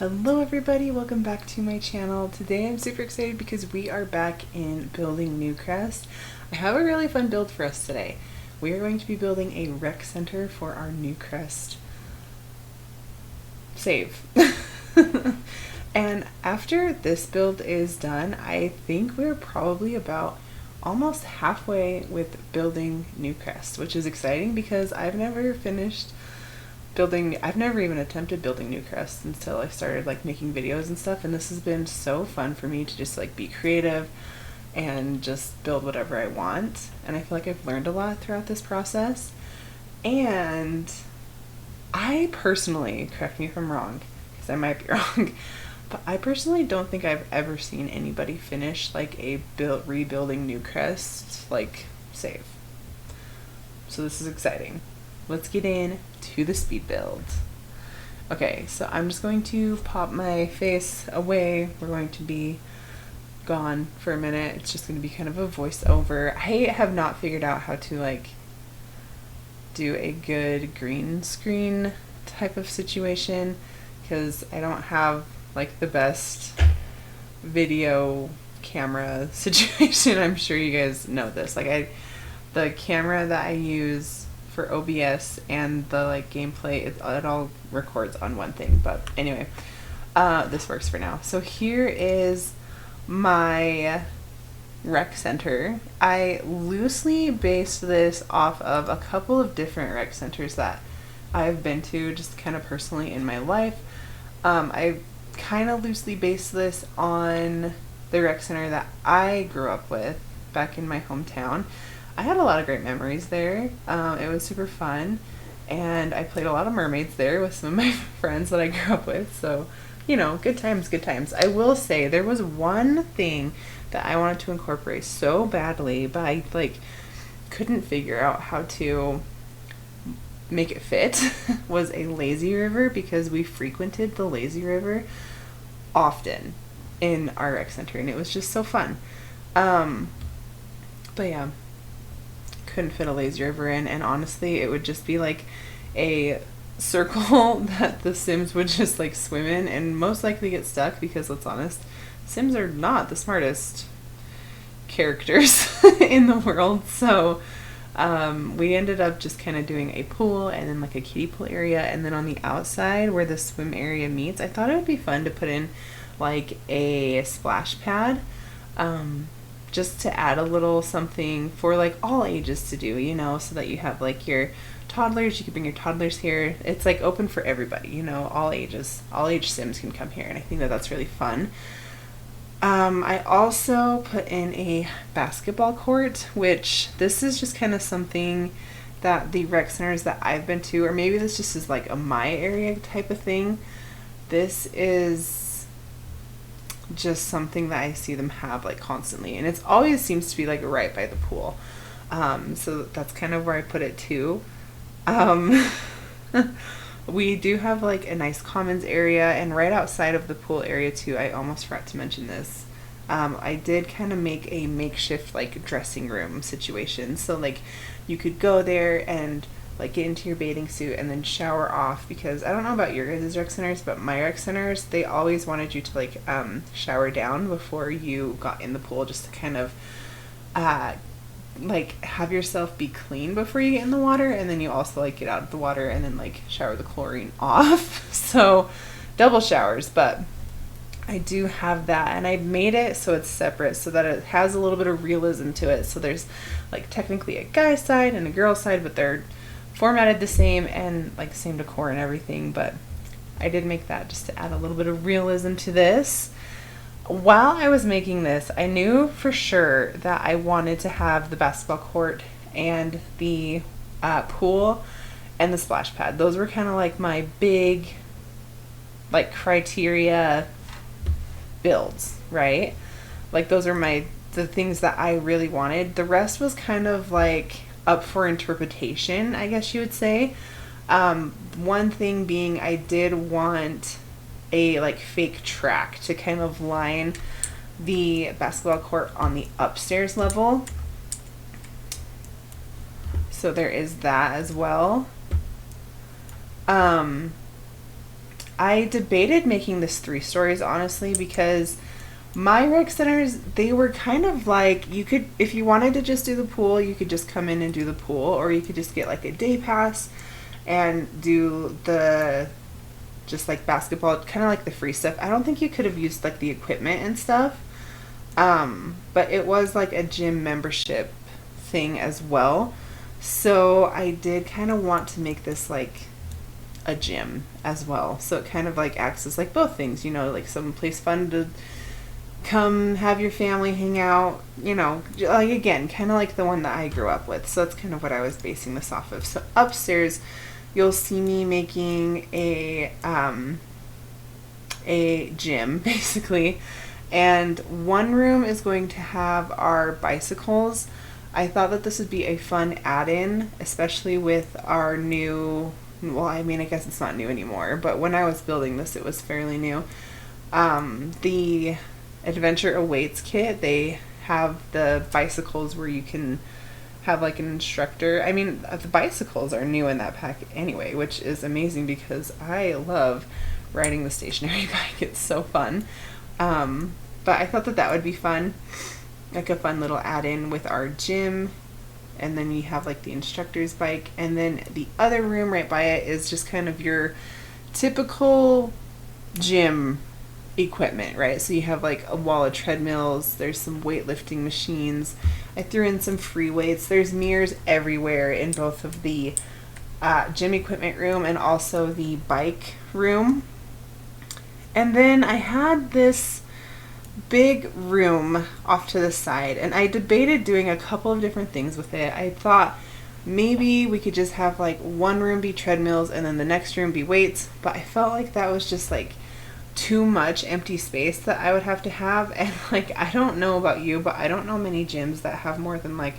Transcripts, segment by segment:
Hello everybody, welcome back to my channel. Today I'm super excited because we are back in building Newcrest. I have a really fun build for us today. We are going to be building a rec center for our Newcrest save. And after this build is done, I think we're probably about almost halfway with building Newcrest, which is exciting because I've never even attempted building Newcrest until I started making videos and stuff, and this has been so fun for me to just be creative and just build whatever I want. And I feel like I've learned a lot throughout this process. And I personally, correct me if I'm wrong, because I might be wrong, but I personally don't think I've ever seen anybody finish a rebuilding Newcrest save. So this is exciting. Let's get in to the speed build. Okay, so I'm just going to pop my face away. We're going to be gone for a minute. It's just going to be kind of a voiceover. I have not figured out how to do a good green screen type of situation because I don't have the best video camera situation. I'm sure you guys know this. The camera that I use for OBS and the gameplay, it all records on one thing. But anyway, this works for now. So here is my rec center. I loosely based this off of a couple of different rec centers that I've been to just kind of personally in my life. I kind of loosely based this on the rec center that I grew up with back in my hometown. I had a lot of great memories there. It was super fun, and I played a lot of mermaids there with some of my friends that I grew up with, so, you know, good times, good times. I will say, there was one thing that I wanted to incorporate so badly, but I, couldn't figure out how to make it fit, was a lazy river, because we frequented the lazy river often in our rec center, and it was just so fun. But yeah, couldn't fit a lazy river in, and honestly it would just be a circle that the Sims would just swim in and most likely get stuck because, let's be honest, Sims are not the smartest characters in the world. So we ended up just kind of doing a pool and then a kiddie pool area, and then on the outside where the swim area meets, I thought it would be fun to put in a splash pad, just to add a little something for all ages to do, you know, so that you have your toddlers, you can bring your toddlers here. It's open for everybody, you know, all ages, all age Sims can come here, and I think that that's really fun. I also put in a basketball court, which this is just kind of something that the rec centers that I've been to, or maybe this just is a my area type of thing. This is just something that I see them have constantly, and it always seems to be right by the pool. So that's kind of where I put it too. We do have a nice commons area, and right outside of the pool area too, I almost forgot to mention this. I did kind of make a makeshift dressing room situation, so you could go there and get into your bathing suit and then shower off, because I don't know about your guys' rec centers, but my rec centers, they always wanted you to shower down before you got in the pool, just to kind of have yourself be clean before you get in the water, and then you also get out of the water and then shower the chlorine off. So double showers. But I do have that, and I made it so it's separate so that it has a little bit of realism to it. So there's technically a guy side and a girl side, but they're formatted the same and same decor and everything. But I did make that just to add a little bit of realism to this. While I was making this, I knew for sure that I wanted to have the basketball court and the pool and the splash pad. Those were kind of my big criteria builds, right? Those are the things that I really wanted. The rest was kind of up for interpretation, I guess you would say. One thing being, I did want a fake track to kind of line the basketball court on the upstairs level. So there is that as well. I debated making this 3 stories, honestly, because my rec centers, they were kind of like, you could, if you wanted to just do the pool, you could just come in and do the pool, or you could just get like a day pass and do the just like basketball, kind of like the free stuff. I don't think you could have used like the equipment and stuff. But it was like a gym membership thing as well. So I did kind of want to make this like a gym as well. So it kind of like acts as like both things, you know, like some place fun to come have your family hang out, you know, like again, kind of like the one that I grew up with. So that's kind of what I was basing this off of. So upstairs, you'll see me making a gym basically, and one room is going to have our bicycles. I thought that this would be a fun add-in, especially with our new, well, I mean, I guess it's not new anymore, but when I was building this, it was fairly new. The Adventure Awaits kit, they have the bicycles where you can have like an instructor. I mean, the bicycles are new in that pack anyway, which is amazing because I love riding the stationary bike. It's so fun. But I thought that that would be fun, like a fun little add-in with our gym. And then you have like the instructor's bike, and then the other room right by it is just kind of your typical gym equipment, right? So you have like a wall of treadmills, there's some weightlifting machines, I threw in some free weights, there's mirrors everywhere in both of the gym equipment room and also the bike room. And then I had this big room off to the side, and I debated doing a couple of different things with it. I thought maybe we could just have like one room be treadmills and then the next room be weights, but I felt like that was just like too much empty space that I would have to have. And like, I don't know about you, but I don't know many gyms that have more than like,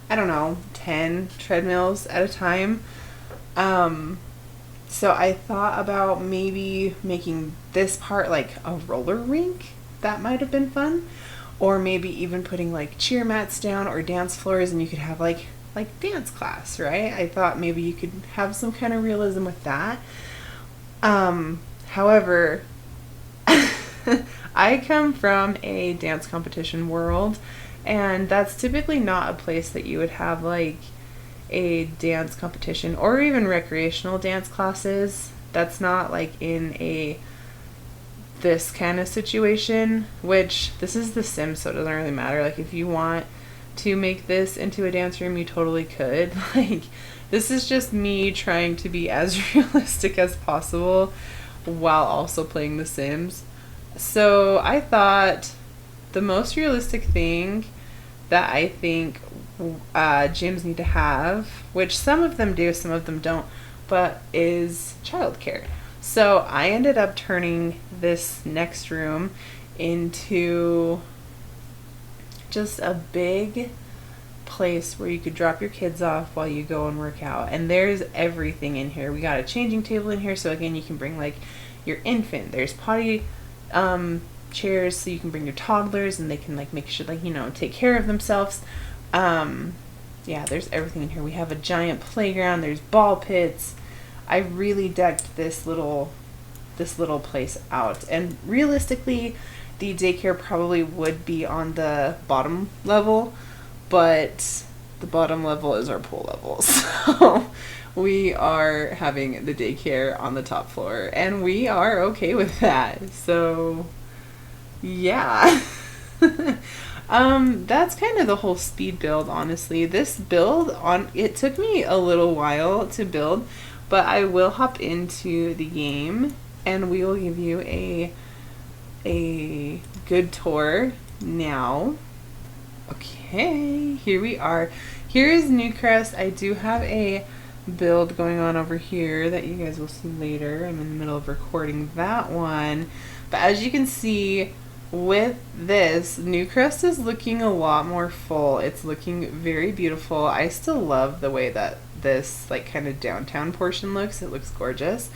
I don't know, 10 treadmills at a time. So I thought about maybe making this part like a roller rink. That might have been fun. Or maybe even putting like cheer mats down or dance floors, and you could have like dance class, right? I thought maybe you could have some kind of realism with that. However, I come from a dance competition world, and that's typically not a place that you would have like a dance competition or even recreational dance classes. That's not like in this kind of situation, which this is The Sims, so it doesn't really matter. Like, if you want to make this into a dance room, you totally could. Like, this is just me trying to be as realistic as possible while also playing The Sims. So I thought the most realistic thing that I think gyms need to have, which some of them do, some of them don't, but is childcare. So I ended up turning this next room into just a big place where you could drop your kids off while you go and work out. And there's everything in here. We got a changing table in here, so again, you can bring like your infant. There's potty chairs, so you can bring your toddlers and they can like make sure, like, you know, take care of themselves. Yeah, there's everything in here. We have a giant playground, there's ball pits. I really decked this little place out. And realistically, the daycare probably would be on the bottom level, but the bottom level is our pool level. So we are having the daycare on the top floor, and we are okay with that. So yeah. That's kind of the whole speed build, honestly. This build, it took me a little while to build, but I will hop into the game and we will give you a good tour now. Okay, here we are. Here is Newcrest. I do have a build going on over here that you guys will see later. I'm in the middle of recording that one. But as you can see, with this, Newcrest is looking a lot more full. It's looking very beautiful. I still love the way that this like kind of downtown portion looks. It looks gorgeous.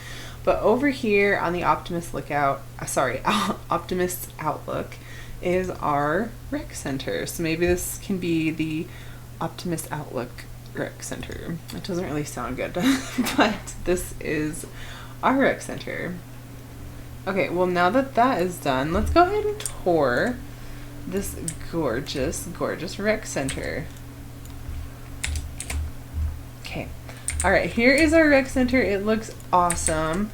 But over here on the Optimist's Outlook is our rec center. So maybe this can be the Optimist Outlook rec center. It doesn't really sound good, but this is our rec center. Okay, well now that that is done, let's go ahead and tour this gorgeous, gorgeous rec center. Okay. Alright, here is our rec center. It looks awesome.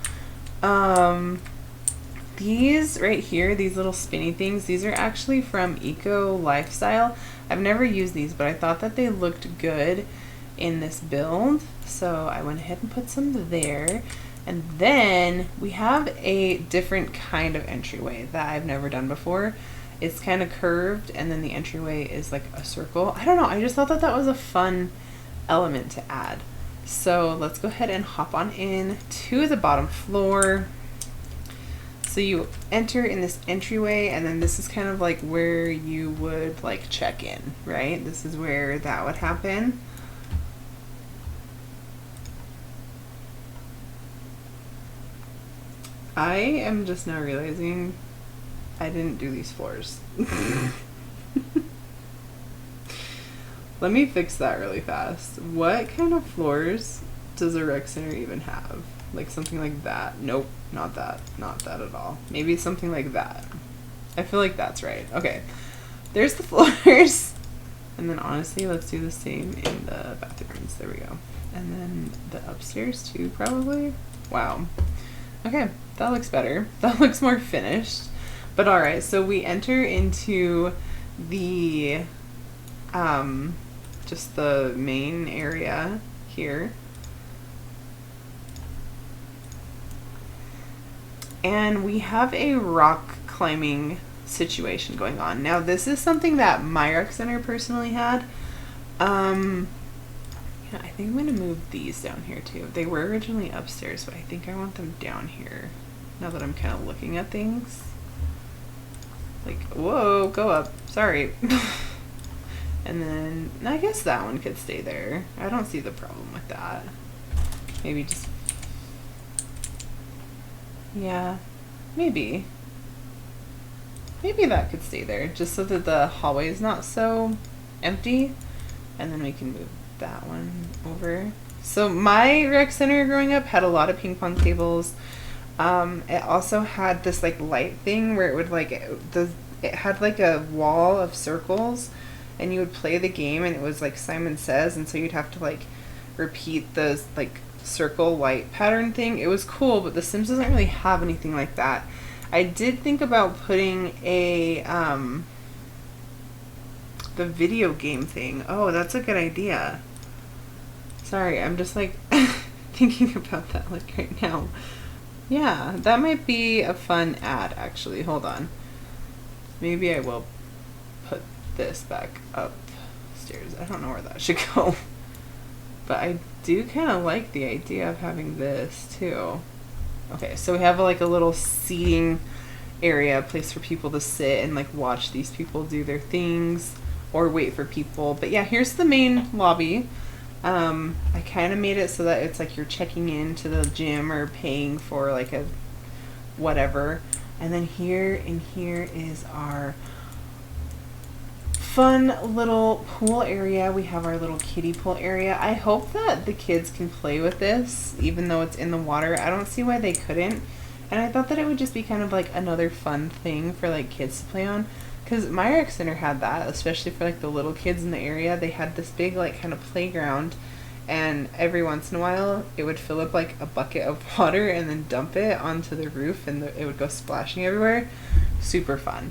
These right here, these little spinny things, these are actually from Eco Lifestyle. I've never used these, but I thought that they looked good in this build, so I went ahead and put some there. And then we have a different kind of entryway that I've never done before. It's kind of curved, and then the entryway is like a circle. I don't know, I just thought that that was a fun element to add. So let's go ahead and hop on in to the bottom floor. So you enter in this entryway, and then this is kind of like where you would like check in, right? This is where that would happen. I am just now realizing I didn't do these floors. Let me fix that really fast. What kind of floors does a rec center even have? Like something like that? Nope, not that. Not that at all. Maybe something like that. I feel like that's right. Okay, there's the floors. And then honestly, let's do the same in the bathrooms. There we go. And then the upstairs too, probably. Wow. Okay, that looks better. That looks more finished. But alright, so we enter into the just the main area here. And we have a rock climbing situation going on. Now this is something that my rec center personally had. Yeah, I think I'm gonna move these down here too. They were originally upstairs, but I think I want them down here. Now that I'm kind of looking at things. Like, whoa, go up. Sorry. And then, I guess that one could stay there. I don't see the problem with that. Maybe just... yeah, maybe. Maybe that could stay there, just so that the hallway is not so empty. And then we can move that one over. So my rec center growing up had a lot of ping pong tables. It also had this like light thing where it would like, it had like a wall of circles, and you would play the game, and it was like Simon Says, and so you'd have to like repeat the like circle light pattern thing. It was cool, but The Sims doesn't really have anything like that. I did think about putting a the video game thing. Oh, that's a good idea. Sorry, I'm just like thinking about that like right now. Yeah, that might be a fun ad actually. Hold on. Maybe I will put this back upstairs. I don't know where that should go. But I do kind of like the idea of having this too. Okay, so we have like a little seating area, a place for people to sit and like watch these people do their things or wait for people. But yeah, here's the main lobby. I kind of made it so that it's like you're checking into the gym or paying for like a whatever. And then here in here is our fun little pool area. We have our little kiddie pool area. I hope that the kids can play with this even though it's in the water. I don't see why they couldn't. And I thought that it would just be kind of like another fun thing for like kids to play on. Because my rec center had that, especially for like the little kids in the area. They had this big like kind of playground, and every once in a while it would fill up like a bucket of water and then dump it onto the roof, and it would go splashing everywhere. Super fun.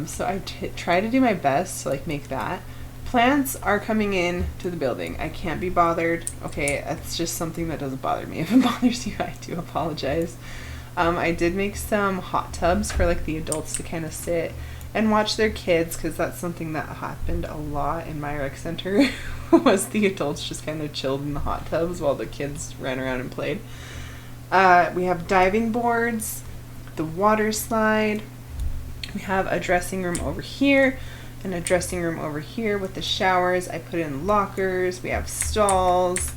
So I try to do my best to like make that. Plants are coming in to the building. I can't be bothered. Okay, that's just something that doesn't bother me. If it bothers you, I do apologize. I did make some hot tubs for like the adults to kind of sit and watch their kids, because that's something that happened a lot in my rec center was the adults just kind of chilled in the hot tubs while the kids ran around and played. We have diving boards, the water slide. We have a dressing room over here and a dressing room over here with the showers. I put in lockers. We have stalls.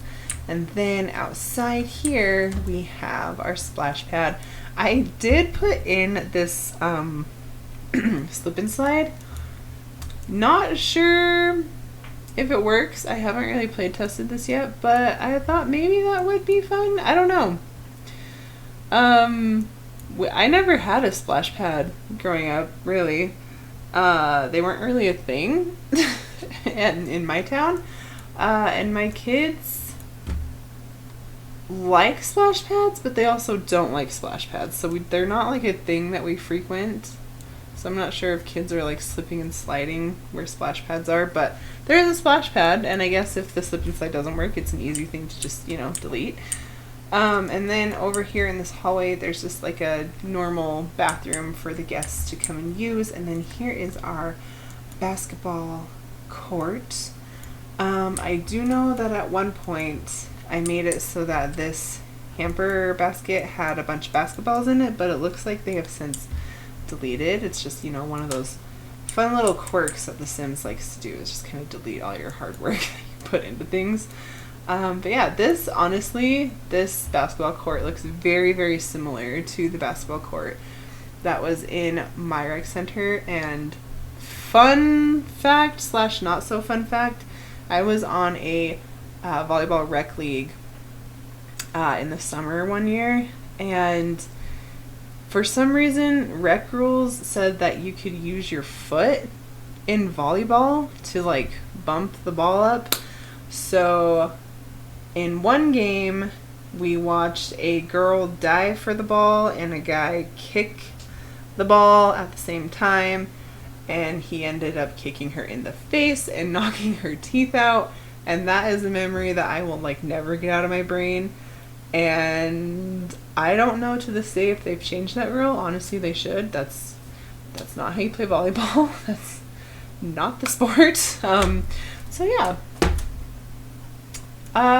And then outside here we have our splash pad. I did put in this slip and slide. Not sure if it works. I haven't really play tested this yet, but I thought maybe that would be fun. I don't know. I never had a splash pad growing up, really. They weren't really a thing and in my town. And my kids like splash pads, but they also don't like splash pads. So they're not like a thing that we frequent. So I'm not sure if kids are like slipping and sliding where splash pads are, but there is a splash pad, and I guess if the slip and slide doesn't work, it's an easy thing to just, delete. And then over here in this hallway, there's just like a normal bathroom for the guests to come and use. And then here is our basketball court. I do know that at one point I made it so that this hamper basket had a bunch of basketballs in it, but it looks like they have since deleted. It's just, one of those fun little quirks that The Sims likes to do, is just kind of delete all your hard work that you put into things. But yeah, this basketball court looks very, very similar to the basketball court that was in my rec center. And fun fact / not so fun fact, I was on a volleyball rec league in the summer one year, and for some reason rec rules said that you could use your foot in volleyball to like bump the ball up. So in one game, we watched a girl dive for the ball and a guy kick the ball at the same time, and he ended up kicking her in the face and knocking her teeth out. And that is a memory that I will like never get out of my brain. And I don't know to this day if they've changed that rule. Honestly, they should. That's not how you play volleyball. That's not the sport. So yeah.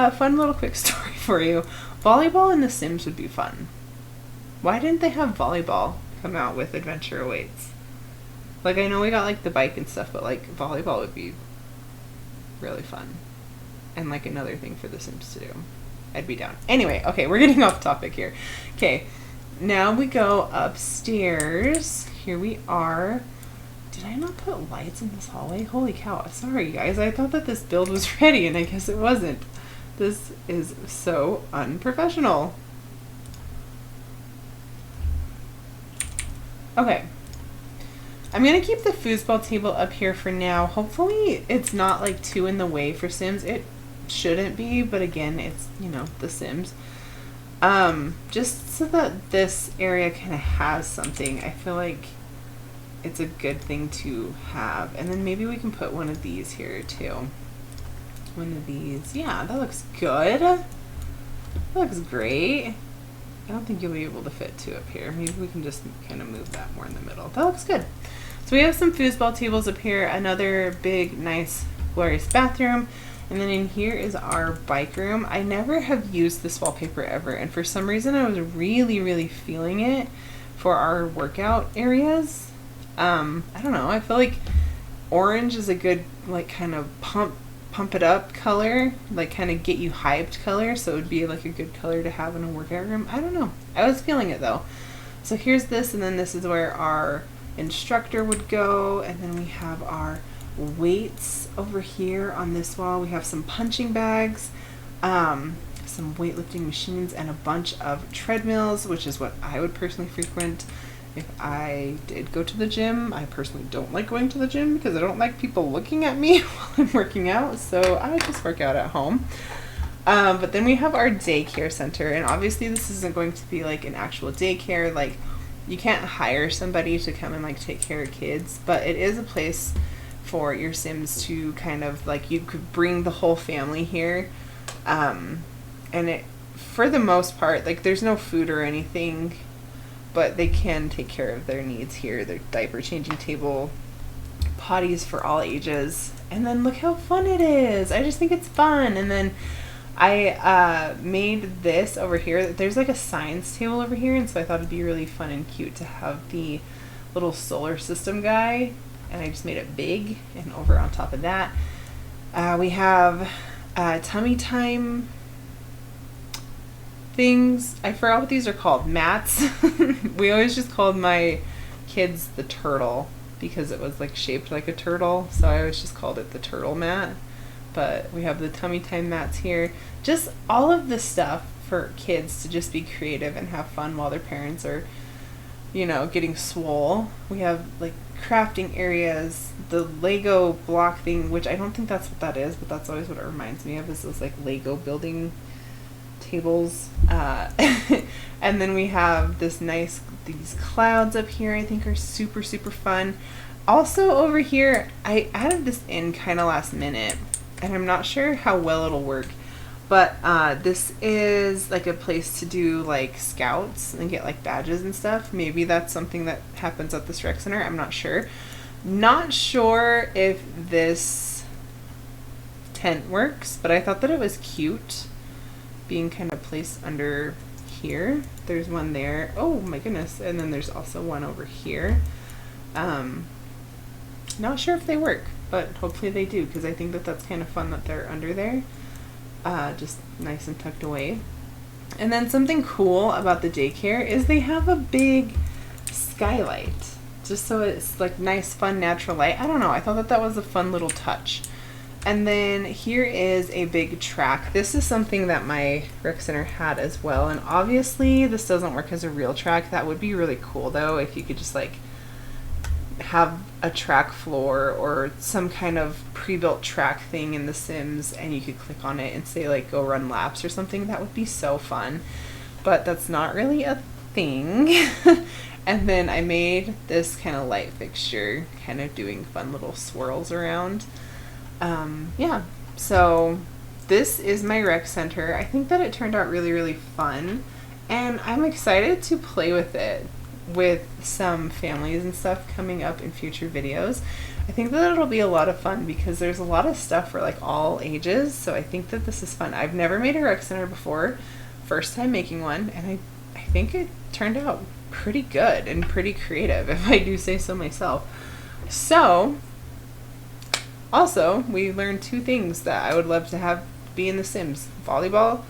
Fun little quick story for you. Volleyball in The Sims would be fun. Why didn't they have volleyball come out with Adventure Awaits? Like, I know we got like the bike and stuff, but like volleyball would be really fun. And like another thing for The Sims to do. I'd be down. Anyway, okay, we're getting off topic here. Okay, now we go upstairs. Here we are. Did I not put lights in this hallway? Holy cow. Sorry, guys. I thought that this build was ready, and I guess it wasn't. This is so unprofessional. Okay. I'm going to keep the foosball table up here for now. Hopefully it's not like too in the way for Sims. It shouldn't be, but again, it's, The Sims. Just so that this area kind of has something. I feel like it's a good thing to have. And then maybe we can put one of these here too. One of these. Yeah, that looks good. That looks great. I don't think you'll be able to fit two up here. Maybe we can just kind of move that more in the middle. That looks good. So we have some foosball tables up here. Another big, nice, glorious bathroom. And then in here is our bike room. I never have used this wallpaper ever. And for some reason, I was really, really feeling it for our workout areas. I don't know. I feel like orange is a good, like, kind of pump it up color, like kind of get you hyped color. So it would be like a good color to have in a workout room. I don't know. I was feeling it though. So here's this, and then this is where our instructor would go. And then we have our weights over here on this wall. We have some punching bags, some weightlifting machines, and a bunch of treadmills, which is what I would personally frequent if I did go to the gym. I personally don't like going to the gym because I don't like people looking at me while I'm working out, so I just work out at home. But then we have our daycare center, and obviously this isn't going to be like an actual daycare. Like, you can't hire somebody to come and like take care of kids, but it is a place for your Sims to kind of like, you could bring the whole family here. And it, for the most part, like, there's no food or anything, but they can take care of their needs here. Their diaper changing table, potties for all ages, and then look how fun it is. I just think it's fun. And then I made this over here. There's like a science table over here, and so I thought it'd be really fun and cute to have the little solar system guy, and I just made it big. And over on top of that, we have tummy time things. I forgot what these are called. Mats. We always just called my kids the turtle because it was like shaped like a turtle, so I always just called it the turtle mat. But we have the tummy time mats here. Just all of this stuff for kids to just be creative and have fun while their parents are you know, getting swole. We have like crafting areas, the Lego block thing, which I don't think that's what that is, but that's always what it reminds me of, is those like Lego building tables. And then we have these clouds up here I think are super, super fun. Also over here, I added this in kind of last minute, and I'm not sure how well it'll work, but this is like a place to do like scouts and get like badges and stuff. Maybe that's something that happens at this rec center. I'm not sure. Not sure if this tent works, but I thought that it was cute being kind of placed under here. There's one there. Oh my goodness. And then there's also one over here. Not sure if they work, but hopefully they do, because I think that that's kind of fun that they're under there. Just nice and tucked away. And then something cool about the daycare is they have a big skylight, just so it's like nice, fun, natural light. I don't know. I thought that that was a fun little touch. And then here is a big track. This is something that my rec center had as well. And obviously this doesn't work as a real track. That would be really cool though, if you could just like have a track floor or some kind of pre-built track thing in The Sims, and you could click on it and say like go run laps or something. That would be so fun, but that's not really a thing. And then I made this kind of light fixture, kind of doing fun little swirls around. Yeah, so this is my rec center. I think that it turned out really, really fun, and I'm excited to play with it with some families and stuff coming up in future videos. I think that it'll be a lot of fun because there's a lot of stuff for like all ages, so I think that this is fun. I've never made a rec center before, first time making one, and I think it turned out pretty good and pretty creative, if I do say so myself. So also, we learned two things that I would love to have be in The Sims: volleyball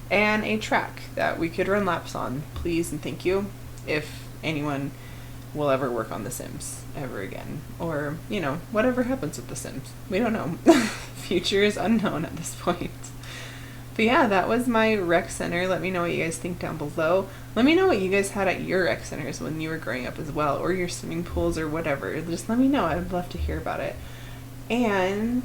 and a track that we could run laps on. Please and thank you, if anyone will ever work on The Sims ever again. Or, you know, whatever happens with The Sims. We don't know. Future is unknown at this point. But yeah, that was my rec center. Let me know what you guys think down below. Let me know what you guys had at your rec centers when you were growing up as well, or your swimming pools or whatever. Just let me know. I would love to hear about it. And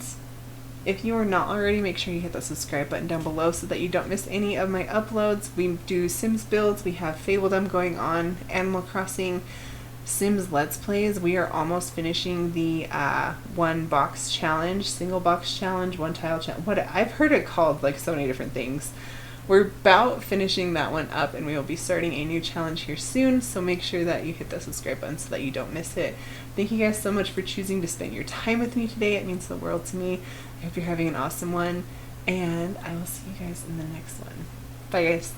if you are not already, make sure you hit that subscribe button down below so that you don't miss any of my uploads. We do Sims builds, we have Fabledom going on, Animal Crossing, Sims Let's Plays. We are almost finishing the one box challenge, single box challenge, one tile challenge. What I've heard it called like so many different things. We're about finishing that one up, and we will be starting a new challenge here soon, so make sure that you hit that subscribe button so that you don't miss it. Thank you guys so much for choosing to spend your time with me today. It means the world to me. I hope you're having an awesome one, and I will see you guys in the next one. Bye guys.